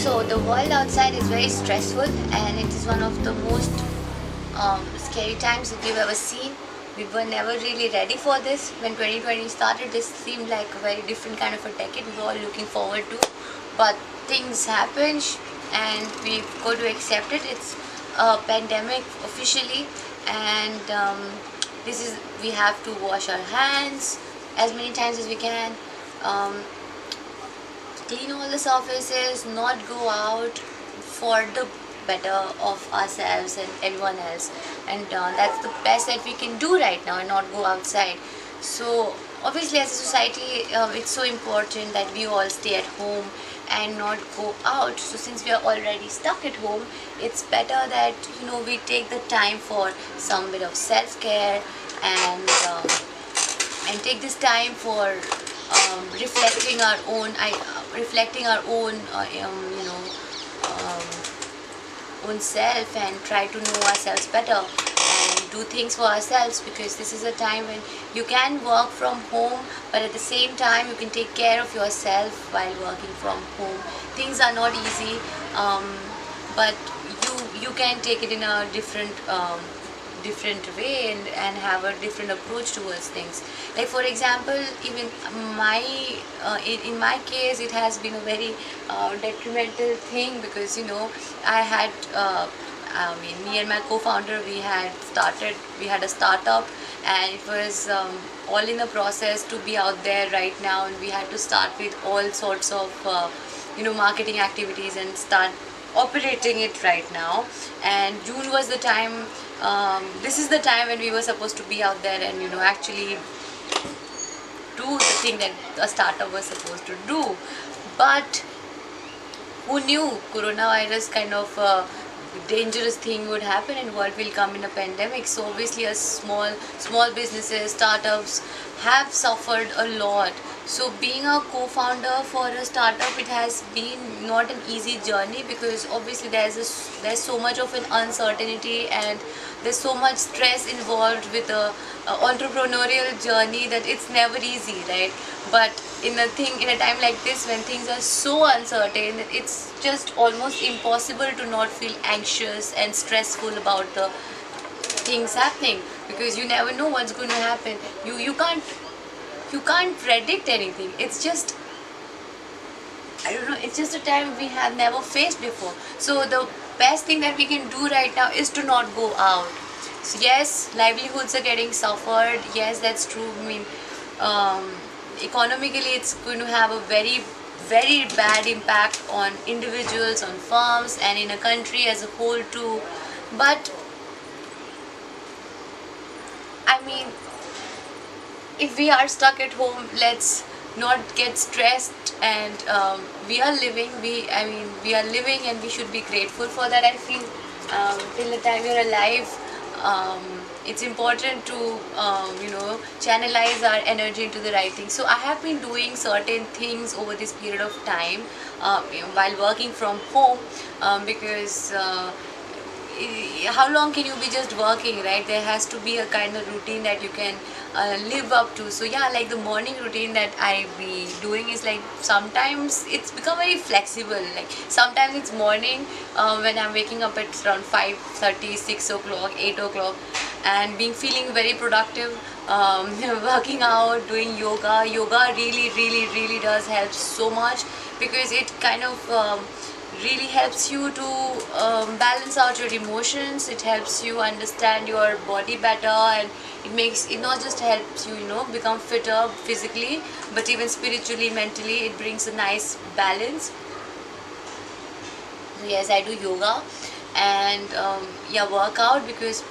So the world outside is very stressful, and it is one of the most scary times that we've ever seen. We were never really ready for this. When 2020 started, this seemed like a very different kind of a decade we were all looking forward to. But things happen, and we've got to accept it. It's a pandemic officially, and this is we have to wash our hands as many times as we can. Clean all the surfaces, not go out for the better of ourselves and everyone else, and that's the best that we can do right now, and not go outside. So obviously as a society, it's so important that we all stay at home and not go out. So since we are already stuck at home, it's better that we take the time for some bit of self-care, and take this time for reflecting our own own self, and try to know ourselves better and do things for ourselves, because this is a time when you can work from home, but at the same time you can take care of yourself while working from home. Things are not easy, but you can take it in a different way, and have a different approach towards things. Like for example, even in my case, it has been a very detrimental thing, because I had me and my co-founder, we had a startup, and it was all in the process to be out there right now, and we had to start with all sorts of marketing activities and start operating it right now. And June was the time, this is the time when we were supposed to be out there and actually do the thing that a startup was supposed to do. But who knew coronavirus kind of dangerous thing would happen, and world will come in a pandemic. So obviously a small businesses, startups have suffered a lot. So being a co-founder for a startup, it has been not an easy journey, because obviously there's so much of an uncertainty, and there's so much stress involved with the entrepreneurial journey, that it's never easy, right? But in a time like this, when things are so uncertain, it's just almost impossible to not feel anxious and stressful about the things happening, because you never know what's going to happen. You can't predict anything. It's just, I don't know, it's just a time we have never faced before. So the best thing that we can do right now is to not go out. So yes, livelihoods are getting suffered. Yes, that's true. I mean, economically it's going to have a very, very bad impact on individuals, on firms, and in a country as a whole too. But I mean, if we are stuck at home, let's not get stressed, and we are living, and we should be grateful for that. I feel till the time we're alive, it's important to channelize our energy into the right thing. So I have been doing certain things over this period of time, while working from home, because how long can you be just working, right? There has to be a kind of routine that you can live up to. So yeah, like the morning routine that I be doing is like, sometimes it's become very flexible. Like sometimes it's morning, when I'm waking up at around 5:30, 6 o'clock, 8 o'clock, and feeling very productive, working out, doing yoga. Yoga really does help so much, because it kind of really helps you to balance out your emotions. It helps you understand your body better, and it not just helps you become fitter physically, but even spiritually, mentally, it brings a nice balance. So yes, I do yoga, and work out, because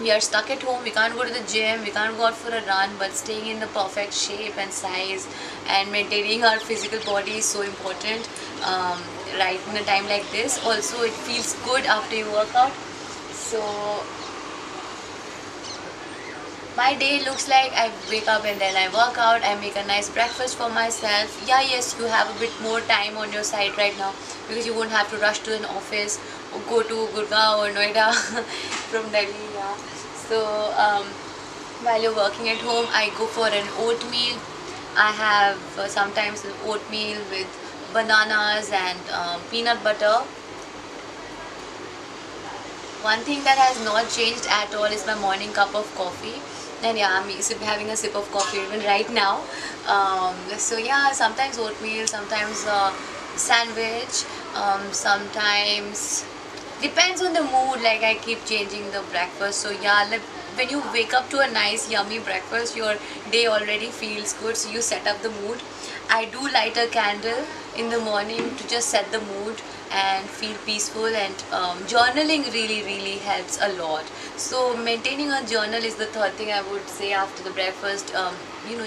we are stuck at home. We can't go to the gym, we can't go out for a run, but staying in the perfect shape and size and maintaining our physical body is so important, right in a time like this. Also, it feels good after you work out. So my day looks like I wake up and then I work out, I make a nice breakfast for myself. Yeah, yes, you have a bit more time on your side right now, because you won't have to rush to an office or go to Gurgaon or Noida from Delhi. Yeah. So while you're working at home, I go for an oatmeal. I have sometimes an oatmeal with bananas and peanut butter. One thing that has not changed at all is my morning cup of coffee. And yeah, I'm having a sip of coffee even right now. So yeah, sometimes oatmeal, sometimes sandwich, sometimes depends on the mood. Like I keep changing the breakfast. So yeah, like when you wake up to a nice yummy breakfast, your day already feels good. So you set up the mood. I do light a candle in the morning to just set the mood and feel peaceful, and journaling really helps a lot. So maintaining a journal is the third thing I would say after the breakfast.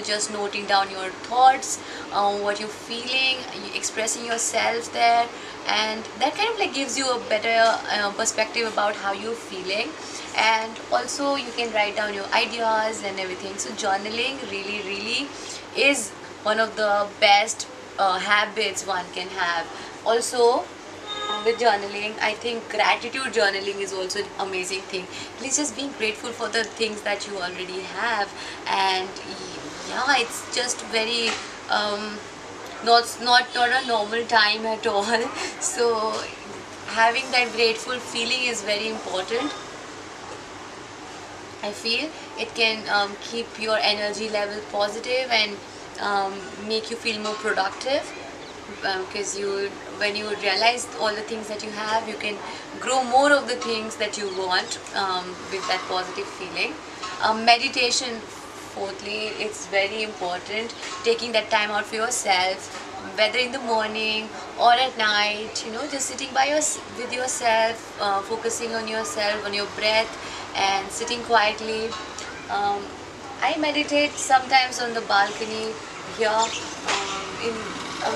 Just noting down your thoughts, what you're feeling, expressing yourself there, and that kind of like gives you a better perspective about how you're feeling. And also you can write down your ideas and everything. So journaling really is one of the best habits one can have. Also, with journaling, I think gratitude journaling is also an amazing thing. It's just being grateful for the things that you already have. And yeah, it's just very not a normal time at all. So having that grateful feeling is very important. I feel it can keep your energy level positive and make you feel more productive, because when you realize all the things that you have, you can grow more of the things that you want with that positive feeling. Meditation, fourthly, it's very important. Taking that time out for yourself, whether in the morning or at night, just sitting with yourself, focusing on yourself, on your breath, and sitting quietly. I meditate sometimes on the balcony here, in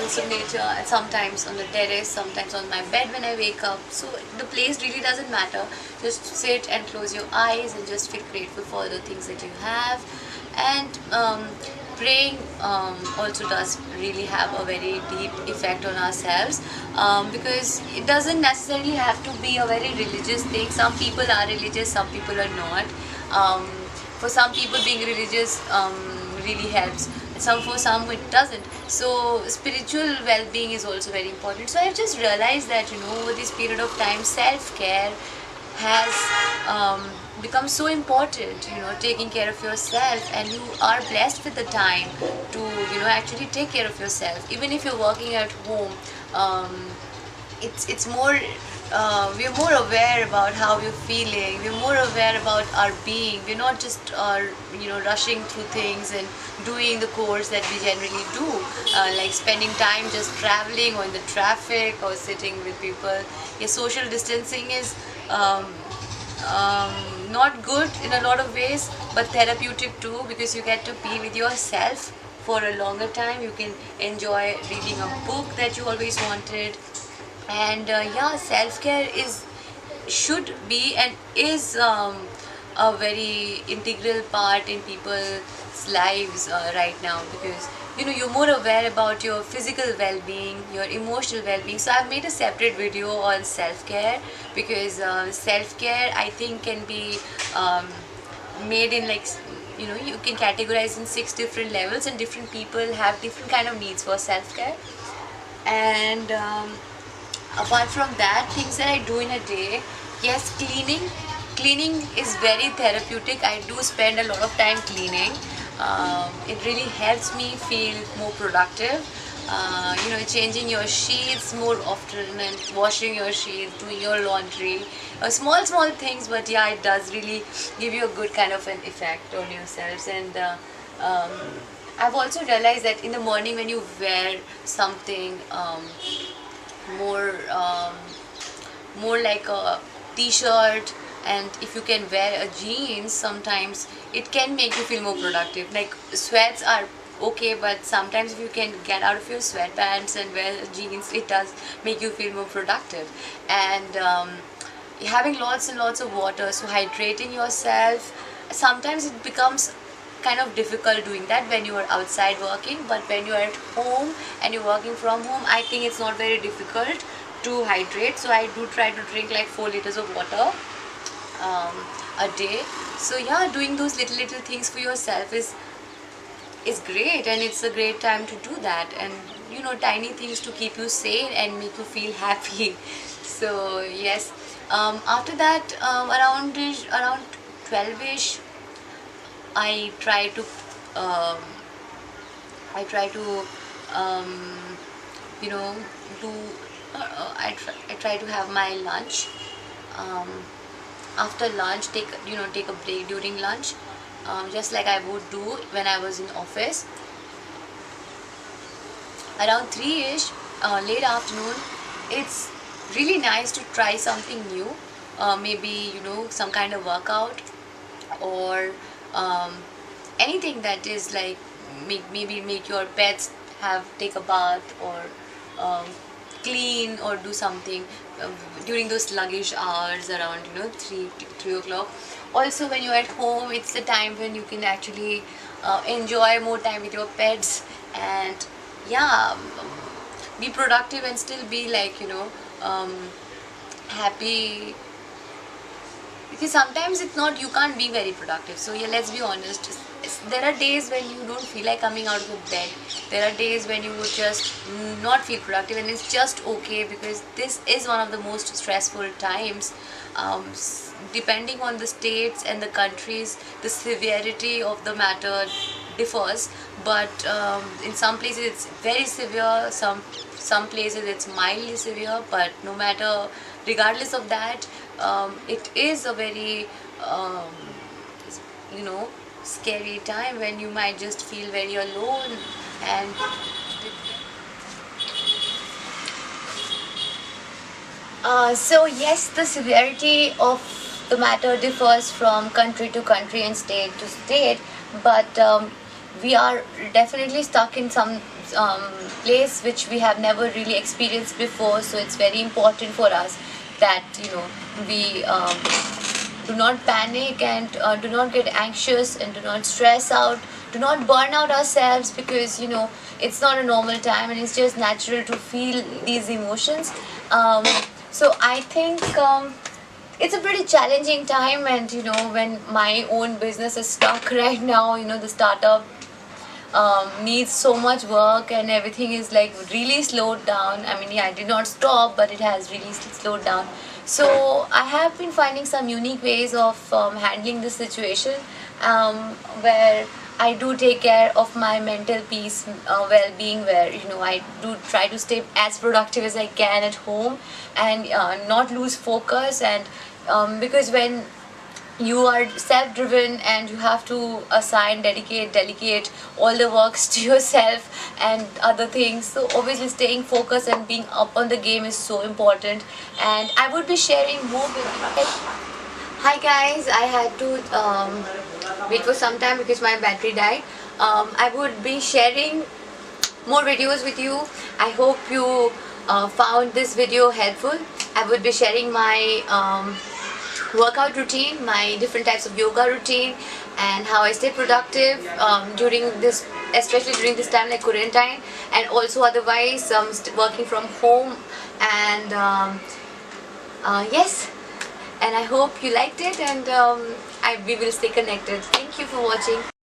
some nature, and sometimes on the terrace, sometimes on my bed when I wake up. So the place really doesn't matter. Just sit and close your eyes and just feel grateful for the things that you have. And praying also does really have a very deep effect on ourselves, because it doesn't necessarily have to be a very religious thing. Some people are religious, some people are not. For some people, being religious really helps. For some it doesn't. So spiritual well-being is also very important. So I've just realized that over this period of time, self-care has become so important. Taking care of yourself, and you are blessed with the time to actually take care of yourself. Even if you're working at home, it's more, we're more aware about how we're feeling. We're more aware about our being. We're not just rushing through things and doing the course that we generally do, like spending time just traveling or in the traffic or sitting with people. Yeah, social distancing is not good in a lot of ways, but therapeutic too, because you get to be with yourself for a longer time. You can enjoy reading a book that you always wanted. And yeah, self-care should be and is a very integral part in people's lives right now, because you're more aware about your physical well-being, your emotional well-being. So I've made a separate video on self-care, because self-care, I think, can be made in like, you can categorize in 6 different levels, and different people have different kind of needs for self-care. And apart from that, things that I do in a day, yes, cleaning is very therapeutic. I do spend a lot of time cleaning. It really helps me feel more productive. Changing your sheets more often and washing your sheets, doing your laundry, small things, but yeah, it does really give you a good kind of an effect on yourselves. And I've also realized that in the morning, when you wear something more like a t-shirt, and if you can wear a jeans, sometimes it can make you feel more productive. Like sweats are okay, but sometimes if you can get out of your sweatpants and wear jeans, it does make you feel more productive. And having lots and lots of water, so hydrating yourself. Sometimes it becomes kind of difficult doing that when you are outside working, but when you are at home and you're working from home, I think it's not very difficult to hydrate. So I do try to drink like 4 liters of water a day. So yeah, doing those little things for yourself is great, and it's a great time to do that. And tiny things to keep you sane and make you feel happy. So yes, after that, around 12ish, I try to um, I try to um, you know do I try to have my lunch. um, After lunch, take a break during lunch, just like I would do when I was in office. Around 3ish, late afternoon, it's really nice to try something new. Maybe some kind of workout, or um, anything that is like maybe make your pets have take a bath, or um, clean or do something during those sluggish hours around 3 o'clock. Also, when you're at home, it's the time when you can actually enjoy more time with your pets, and yeah, be productive and still be like happy, because sometimes it's not, you can't be very productive. So yeah, let's be honest, there are days when you don't feel like coming out of the bed. There are days when you would just not feel productive, and it's just okay, because this is one of the most stressful times. Depending on the states and the countries, the severity of the matter differs, but in some places it's very severe, some places it's mildly severe, but no matter, regardless of that, it is a very you know scary time when you might just feel very alone. And so yes, the severity of the matter differs from country to country and state to state, but we are definitely stuck in some place which we have never really experienced before. So it's very important for us that we do not panic, and do not get anxious, and do not stress out, do not burn out ourselves, because it's not a normal time, and it's just natural to feel these emotions. So I think it's a pretty challenging time, and when my own business is stuck right now, the startup needs so much work, and everything is like really slowed down. I mean, yeah, I did not stop, but it has really slowed down. So I have been finding some unique ways of handling this situation, where I do take care of my mental peace, well-being, where I do try to stay as productive as I can at home, and not lose focus. And because when you are self-driven and you have to assign, delegate all the works to yourself and other things, so obviously staying focused and being up on the game is so important. And I would be sharing more with you. Hi guys, I had to wait for some time because my battery died. I would be sharing more videos with you. I hope you found this video helpful. I would be sharing my workout routine, my different types of yoga routine, and how I stay productive during this, especially during this time like quarantine, and also otherwise working from home. And yes, and I hope you liked it, and we will stay connected. Thank you for watching.